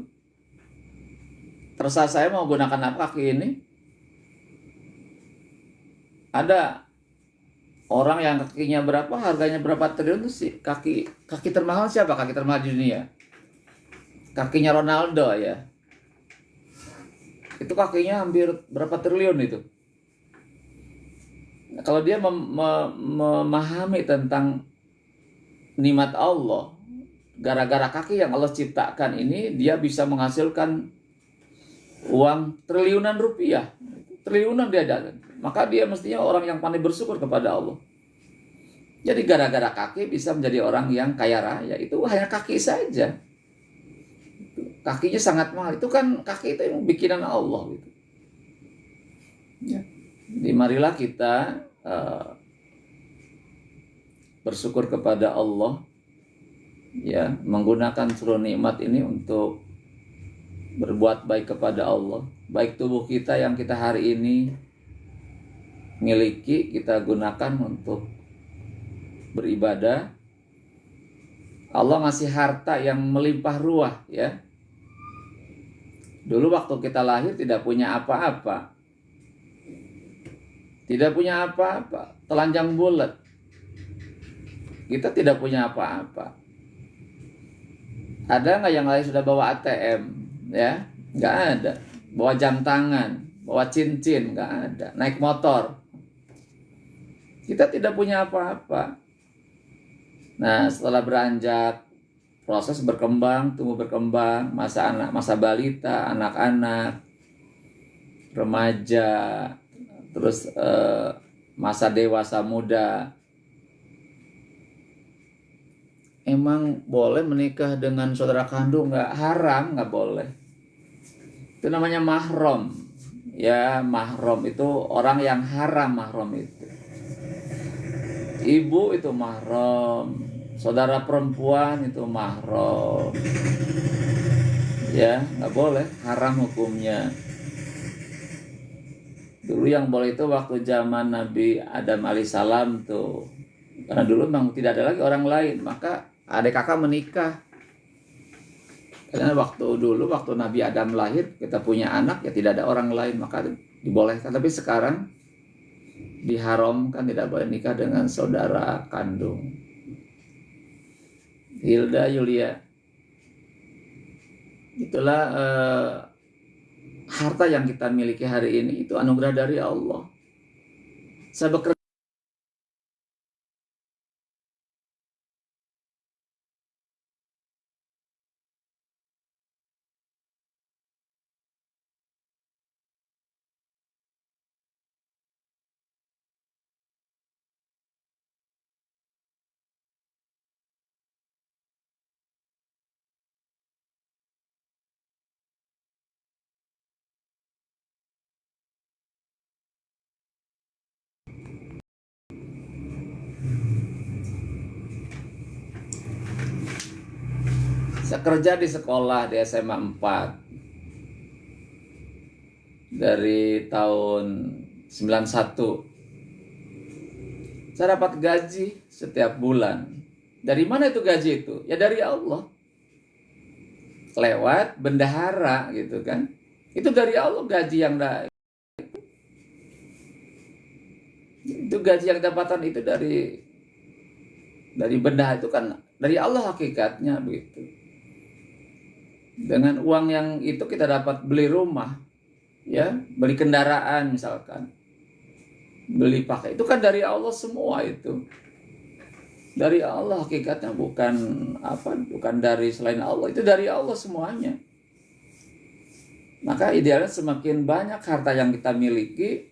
terserah saya mau gunakan apa kaki ini. Ada orang yang kakinya berapa, harganya berapa triliun tuh sih. Kaki termahal siapa? Kaki termahal di dunia. Kakinya Ronaldo ya. Itu kakinya hampir berapa triliun itu. Nah, kalau dia memahami tentang nikmat Allah, gara-gara kaki yang Allah ciptakan ini, dia bisa menghasilkan uang triliunan rupiah. Triliunan dia ada. Maka dia mestinya orang yang pandai bersyukur kepada Allah. Jadi gara-gara kaki bisa menjadi orang yang kaya raya. Itu hanya kaki saja. Kakinya sangat mahal. Itu kan kaki itu yang bikinan Allah. Gitu. Ya. Jadi marilah kita bersyukur kepada Allah. Ya, menggunakan seluruh nikmat ini untuk berbuat baik kepada Allah. Baik tubuh kita yang kita hari ini miliki, kita gunakan untuk beribadah. Allah ngasih harta yang melimpah ruah ya. Dulu waktu kita lahir tidak punya apa-apa. Tidak punya apa-apa, telanjang bulat. Kita tidak punya apa-apa. Ada nggak yang lain sudah bawa ATM? Ya, nggak ada. Bawa jam tangan, bawa cincin, nggak ada. Naik motor. Kita tidak punya apa-apa. Nah, setelah beranjak, proses berkembang, tumbuh berkembang, masa balita, anak-anak, remaja, terus masa dewasa muda. Emang boleh menikah dengan saudara kandung? Nggak, haram, nggak boleh. Itu namanya mahram. Ya, mahram itu orang yang haram, mahram itu. Ibu itu mahram, saudara perempuan itu mahram. Ya, nggak boleh, haram hukumnya. Dulu yang boleh itu waktu zaman Nabi Adam alaihissalam tuh. Karena dulu memang tidak ada lagi orang lain, maka adik kakak menikah. Karena waktu Nabi Adam lahir, kita punya anak, ya tidak ada orang lain, maka dibolehkan. Tapi sekarang diharamkan, tidak boleh nikah dengan saudara kandung. Hilda Yulia, itulah harta yang kita miliki hari ini, itu anugerah dari Allah. Saya bekerja Saya kerja di sekolah di SMA 4 dari tahun 91. Saya dapat gaji setiap bulan. Dari mana itu gaji itu? Ya dari Allah. Lewat bendahara gitu kan. Itu dari Allah gaji yang itu gaji yang dapatan itu dari bendahara, itu kan dari Allah hakikatnya begitu. Dengan uang yang itu kita dapat beli rumah, ya, beli kendaraan misalkan, beli pakai, itu kan dari Allah semua itu. Dari Allah hakikatnya, bukan dari selain Allah, itu dari Allah semuanya. Maka idealnya semakin banyak harta yang kita miliki,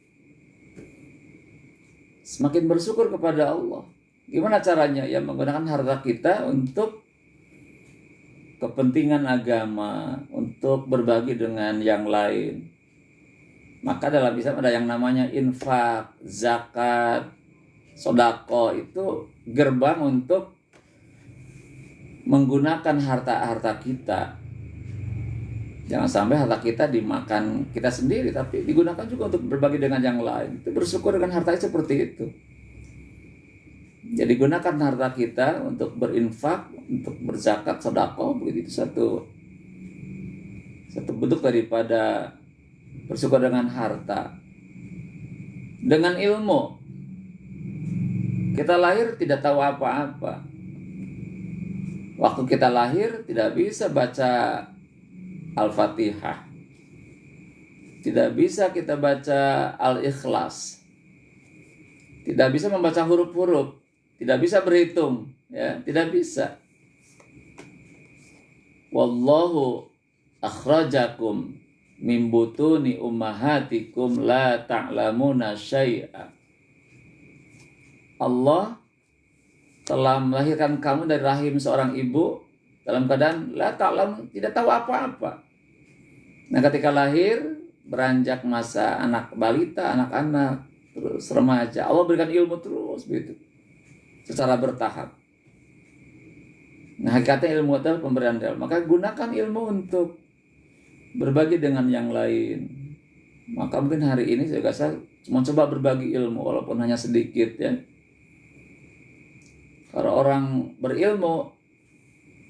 semakin bersyukur kepada Allah. Gimana caranya? Ya menggunakan harta kita untuk kepentingan agama, untuk berbagi dengan yang lain. Maka dalam Islam ada yang namanya infak, zakat, sodako. Itu gerbang untuk menggunakan harta-harta kita. Jangan sampai harta kita dimakan kita sendiri, tapi digunakan juga untuk berbagi dengan yang lain. Itu bersyukur dengan harta seperti itu. Jadi gunakan harta kita untuk berinfak, untuk berzakat, sedekah, begitu. Itu satu bentuk daripada bersyukur dengan harta. Dengan ilmu, kita lahir tidak tahu apa-apa. Waktu kita lahir tidak bisa baca Al-Fatihah, tidak bisa kita baca Al-Ikhlas, tidak bisa membaca huruf-huruf, tidak bisa berhitung, ya, tidak bisa. Wallahu akhrajakum min butuni ummahatikum la ta'lamuna syai'a. Allah telah melahirkan kamu dari rahim seorang ibu dalam keadaan la ta'lam, tidak tahu apa-apa. Nah, ketika lahir, beranjak masa anak balita, anak-anak, terus remaja, Allah berikan ilmu terus begitu, secara bertahap. Nah, hakikatnya ilmu adalah pemberian ilmu. Maka gunakan ilmu untuk berbagi dengan yang lain. Maka mungkin hari ini saya cuma coba berbagi ilmu, walaupun hanya sedikit, ya. Kalau orang berilmu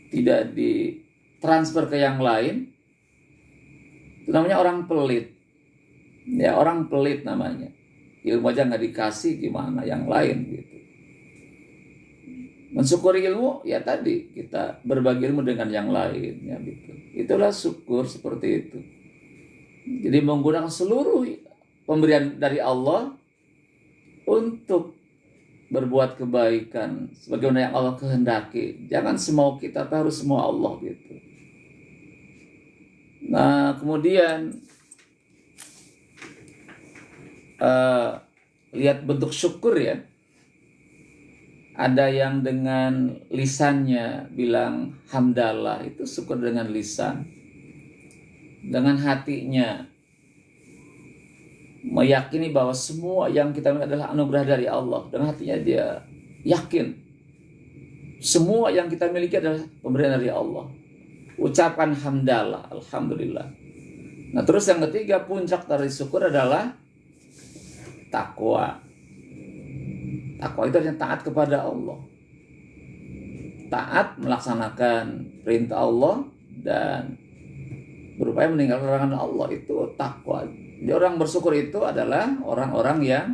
tidak ditransfer ke yang lain, itu namanya orang pelit. Ya, orang pelit namanya. Ilmu aja nggak dikasih, gimana yang lain gitu. Mensyukuri ilmu, ya tadi kita berbagi ilmu dengan yang lain, ya gitu. Itulah syukur seperti itu. Jadi menggunakan seluruh pemberian dari Allah untuk berbuat kebaikan sebagaimana yang Allah kehendaki. Jangan semau kita, tapi harus semua Allah gitu. Nah, kemudian lihat bentuk syukur, ya. Ada yang dengan lisannya bilang hamdalah, itu syukur dengan lisan. Dengan hatinya meyakini bahwa semua yang kita miliki adalah anugerah dari Allah. Dengan hatinya dia yakin semua yang kita miliki adalah pemberian dari Allah. Ucapkan hamdalah, alhamdulillah. Nah, terus yang ketiga, puncak dari syukur adalah takwa. Takwa itu artinya taat kepada Allah. Taat melaksanakan perintah Allah dan berupaya meninggalkan larangan Allah, itu takwa. Jadi orang bersyukur itu adalah orang-orang yang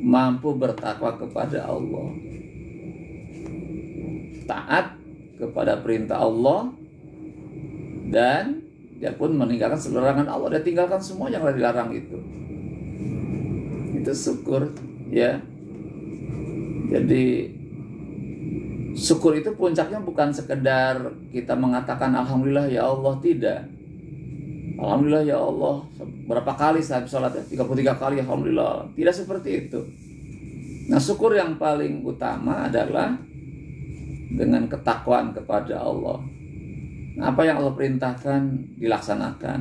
mampu bertakwa kepada Allah. Taat kepada perintah Allah dan dia pun meninggalkan larangan Allah. Dia tinggalkan semua yang dilarang itu. Itu syukur, ya. Jadi syukur itu puncaknya bukan sekedar kita mengatakan alhamdulillah ya Allah, tidak. Alhamdulillah ya Allah, berapa kali saat sholat, 33 kali alhamdulillah. Tidak seperti itu. Nah, syukur yang paling utama adalah dengan ketakwaan kepada Allah. Nah, apa yang Allah perintahkan dilaksanakan.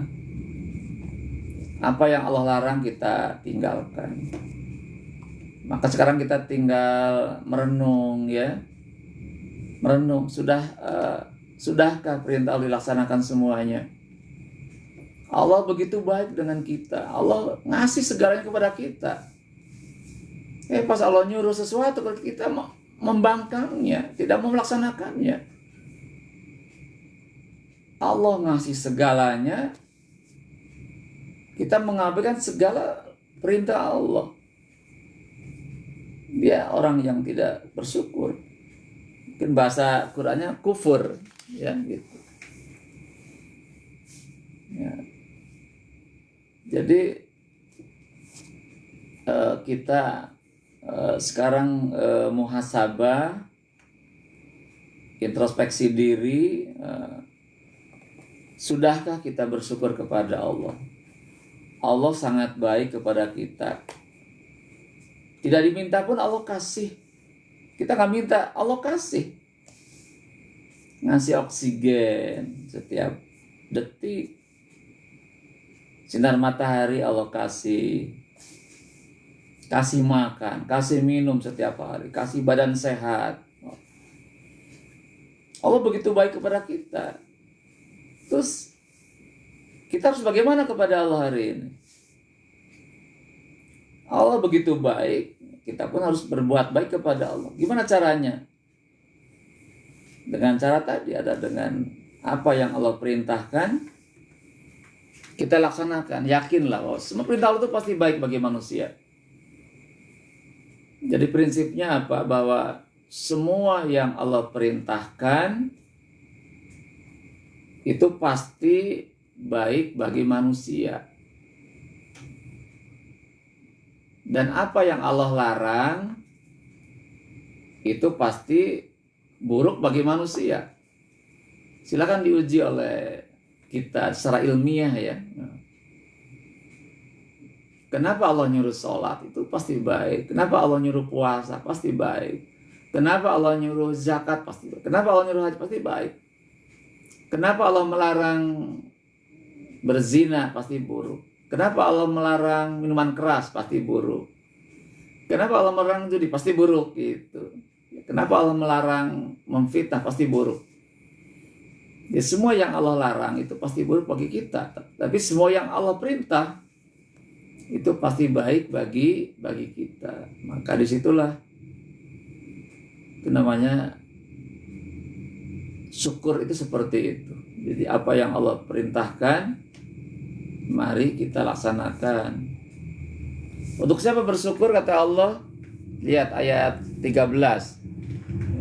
Apa yang Allah larang kita tinggalkan. Maka sekarang kita tinggal merenung, ya. Merenung, sudah Sudahkah perintah Allah dilaksanakan semuanya? Allah begitu baik dengan kita. Allah ngasih segalanya kepada kita. Pas Allah nyuruh sesuatu, kita membangkangnya, tidak mau melaksanakannya. Allah ngasih segalanya, kita mengabaikan segala perintah Allah. Dia orang yang tidak bersyukur. Mungkin bahasa Qur'annya kufur, ya gitu. Ya. Jadi kita sekarang muhasabah, introspeksi diri. Sudahkah kita bersyukur kepada Allah? Allah sangat baik kepada kita. Tidak diminta pun Allah kasih. Kita nggak minta, Allah kasih. Ngasih oksigen setiap detik. Sinar matahari Allah kasih. Kasih makan, kasih minum setiap hari, kasih badan sehat. Allah begitu baik kepada kita. Terus kita harus bagaimana kepada Allah hari ini? Allah begitu baik, kita pun harus berbuat baik kepada Allah. Gimana caranya? Dengan cara tadi, ada dengan apa yang Allah perintahkan, kita laksanakan. Yakinlah bahwa semua perintah Allah itu pasti baik bagi manusia. Jadi prinsipnya apa? Bahwa semua yang Allah perintahkan itu pasti baik bagi manusia. Dan apa yang Allah larang itu pasti buruk bagi manusia. Silakan diuji oleh kita secara ilmiah ya. Kenapa Allah nyuruh sholat? Itu pasti baik. Kenapa Allah nyuruh puasa? Pasti baik. Kenapa Allah nyuruh zakat? Pasti baik. Kenapa Allah nyuruh haji? Pasti baik. Kenapa Allah melarang berzina? Pasti buruk. Kenapa Allah melarang minuman keras? Pasti buruk. Kenapa Allah melarang judi? Pasti buruk gitu. Kenapa Allah melarang memfitnah? Pasti buruk. Ya, semua yang Allah larang itu pasti buruk bagi kita. Tapi semua yang Allah perintah itu pasti baik bagi kita. Maka disitulah itu namanya syukur, itu seperti itu. Jadi apa yang Allah perintahkan, mari kita laksanakan. Untuk siapa bersyukur, kata Allah, lihat ayat 13.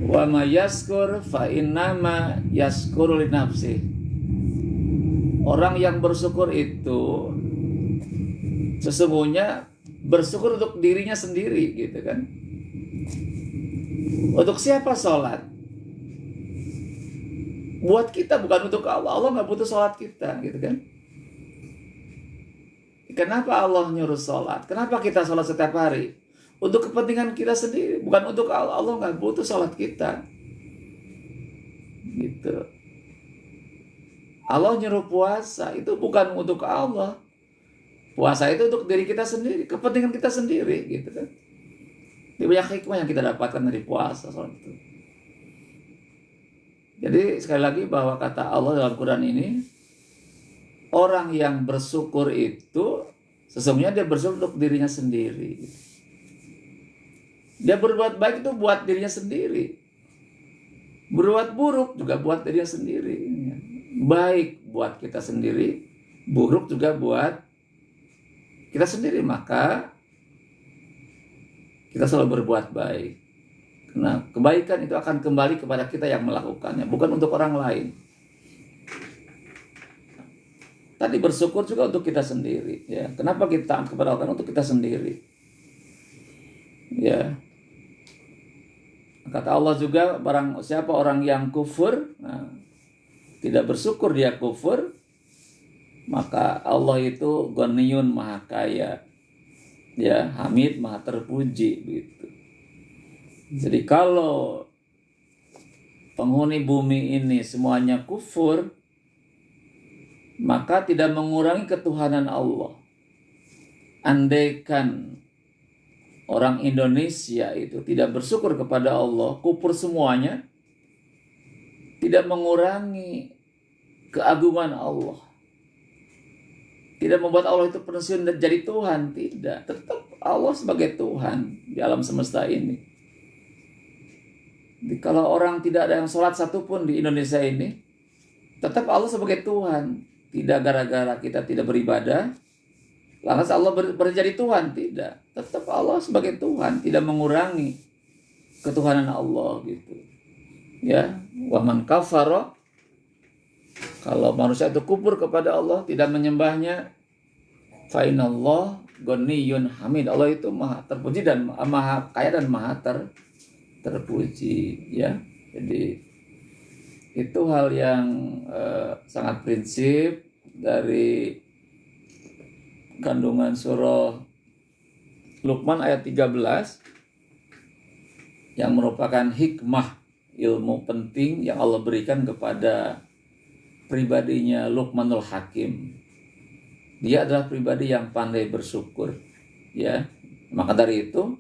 Wa ma yaskur fa innama yaskuru li nafsi. Orang yang bersyukur itu sesungguhnya bersyukur untuk dirinya sendiri, gitu kan. Untuk siapa sholat? Buat kita, bukan untuk Allah. Allah nggak butuh sholat kita, gitu kan. Kenapa Allah nyuruh sholat? Kenapa kita sholat setiap hari? Untuk kepentingan kita sendiri, bukan untuk Allah. Allah nggak butuh sholat kita, gitu. Allah nyuruh puasa, itu bukan untuk Allah. Puasa itu untuk diri kita sendiri, kepentingan kita sendiri, gitu kan. Banyak hikmah yang kita dapatkan dari puasa soal itu. Jadi sekali lagi bahwa kata Allah dalam Quran ini, orang yang bersyukur itu sesungguhnya dia bersyukur untuk dirinya sendiri. Dia berbuat baik itu buat dirinya sendiri. Berbuat buruk juga buat dirinya sendiri. Baik buat kita sendiri, buruk juga buat kita sendiri. Maka kita selalu berbuat baik. Karena kebaikan itu akan kembali kepada kita yang melakukannya, bukan untuk orang lain. Tadi bersyukur juga untuk kita sendiri. Ya, kenapa kita taat kepada Allah? Untuk kita sendiri. Ya. Kata Allah juga, barang siapa orang yang kufur, tidak bersyukur dia kufur, maka Allah itu Ghaniyun, maha kaya. Ya, Hamid, maha terpuji, gitu. Jadi kalau penghuni bumi ini semuanya kufur, maka tidak mengurangi ketuhanan Allah. Andaikan orang Indonesia itu tidak bersyukur kepada Allah, kufur semuanya, tidak tidak mengurangi keagungan Allah. Tidak membuat Allah itu pensiun dan jadi Tuhan, tidak. Tetap Allah sebagai Tuhan di alam semesta ini. Jadi, kalau orang tidak ada yang sholat satupun di Indonesia ini, tetap Allah sebagai Tuhan. Tidak gara-gara kita tidak beribadah, lantas Allah berjadi Tuhan, tidak. Tetap Allah sebagai Tuhan, tidak mengurangi ketuhanan Allah gitu. Ya, wa man kafara, kalau manusia itu kufur kepada Allah, tidak menyembahnya, fa inallah ghaniyyun hamid. Allah itu maha terpuji dan maha kaya dan maha terpuji, ya. Jadi itu hal yang sangat prinsip dari kandungan surah Luqman ayat 13 yang merupakan hikmah ilmu penting yang Allah berikan kepada pribadinya Luqmanul Hakim. Dia adalah pribadi yang pandai bersyukur, ya. Maka dari itu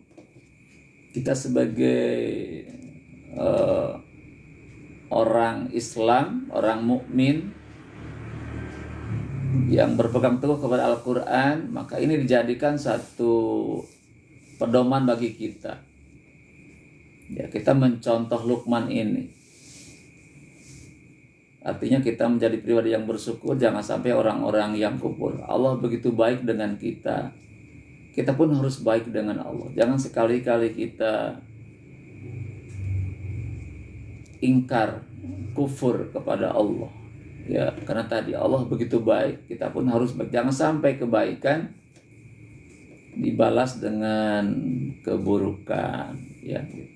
kita sebagai orang Islam, orang mukmin yang berpegang teguh kepada Al-Quran, maka ini dijadikan satu pedoman bagi kita. Ya, kita mencontoh Luqman ini. Artinya kita menjadi pribadi yang bersyukur, jangan sampai orang-orang yang kufur. Allah begitu baik dengan kita. Kita pun harus baik dengan Allah. Jangan sekali-kali kita ingkar, kufur kepada Allah. Ya, karena tadi Allah begitu baik, kita pun harus baik. Jangan sampai kebaikan dibalas dengan keburukan, ya gitu.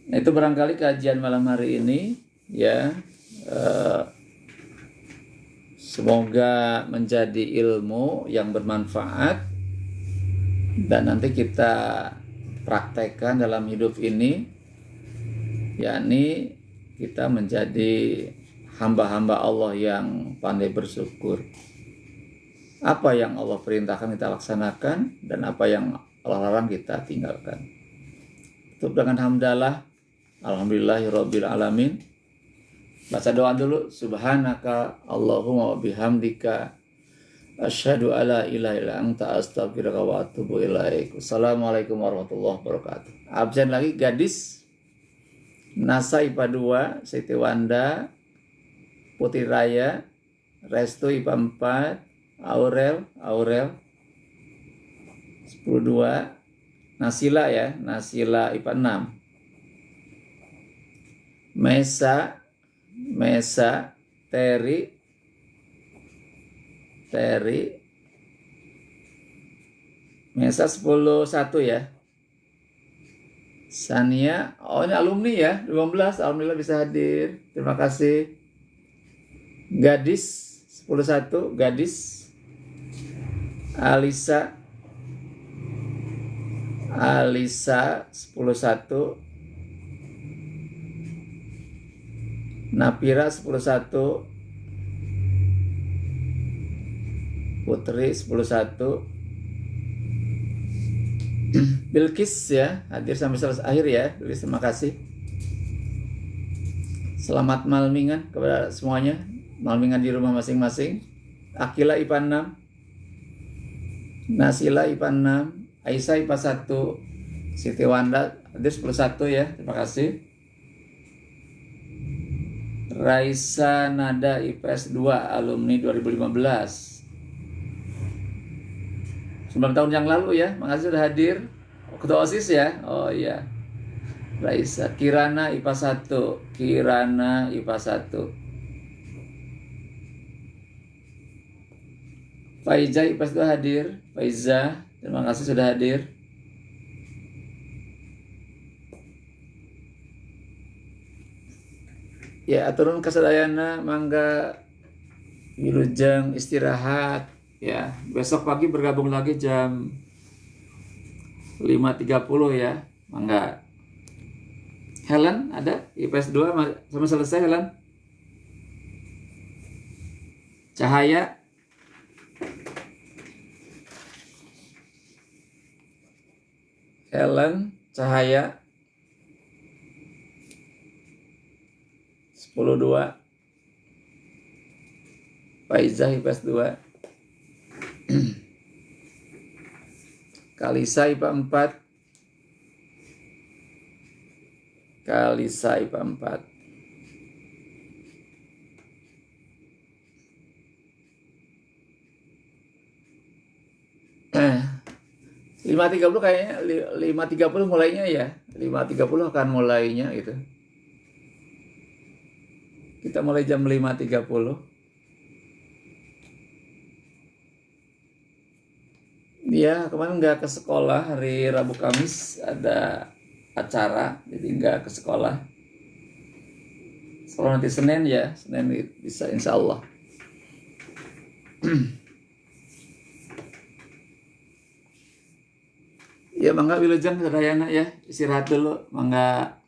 Nah, itu barangkali kajian malam hari ini, ya. Semoga menjadi ilmu yang bermanfaat dan nanti kita praktekkan dalam hidup ini, yakni kita menjadi hamba-hamba Allah yang pandai bersyukur. Apa yang Allah perintahkan kita laksanakan, dan apa yang Allah larang kita tinggalkan. Tutup dengan hamdalah. Alhamdulillahirabbil alamin. Baca doa dulu. Subhanaka Allahumma wa bihamdika asyhadu alla ilaha illa anta astaghfiruka wa atubu ilaik. Assalamualaikum warahmatullahi wabarakatuh. Absen lagi gadis Nasa IPA 2, Siti Wanda, Putri Raya, Restu IPA 4, Aurel 10-2, Nasila ya, Nasila IPA 6. Mesa, Terry, Mesa 10-1 ya. Sania, oh ini alumni ya, 15, alhamdulillah bisa hadir. Terima kasih. Gadis 10-1, Gadis. Alisa 10-1. Napira 10-1. Putri 10-1. Bilkis ya, hadir sampai selesai akhir ya. Bilkis, terima kasih. Selamat malmingan kepada semuanya. Malmingan di rumah masing-masing. Akila IPA 6. Nasila IPA 6. Aisyah IPA 1. Siti Wanda hadir 10-1 ya. Terima kasih. Raisa Nada IPS 2, alumni 2015. 9 tahun yang lalu ya. Makasih sudah hadir. Ketua OSIS ya. Oh iya. Raisa. Kirana IPA 1. Faiza IPS 2 hadir. Faiza, terima kasih sudah hadir. Ya, aturun kasadayana, mangga wilujeng istirahat ya. Besok pagi bergabung lagi jam 5.30 ya. Mangga. Helen ada IPS 2 sama selesai Helen. Cahaya. Helen, Cahaya. 10-2. Faizah IPS 2. Kalisa IPA 4. Kalisa IPA 4. Eh, 5.30 kayaknya 5.30 mulainya ya. 5.30 akan mulainya gitu. Kita mulai jam 5.30. Dia kemarin nggak ke sekolah, hari Rabu Kamis ada acara, jadi nggak ke sekolah. Sekolah nanti Senin ya, Senin bisa insya Allah. Ya mangga Wilujeng Sadayana ya, istirahat dulu, mangga.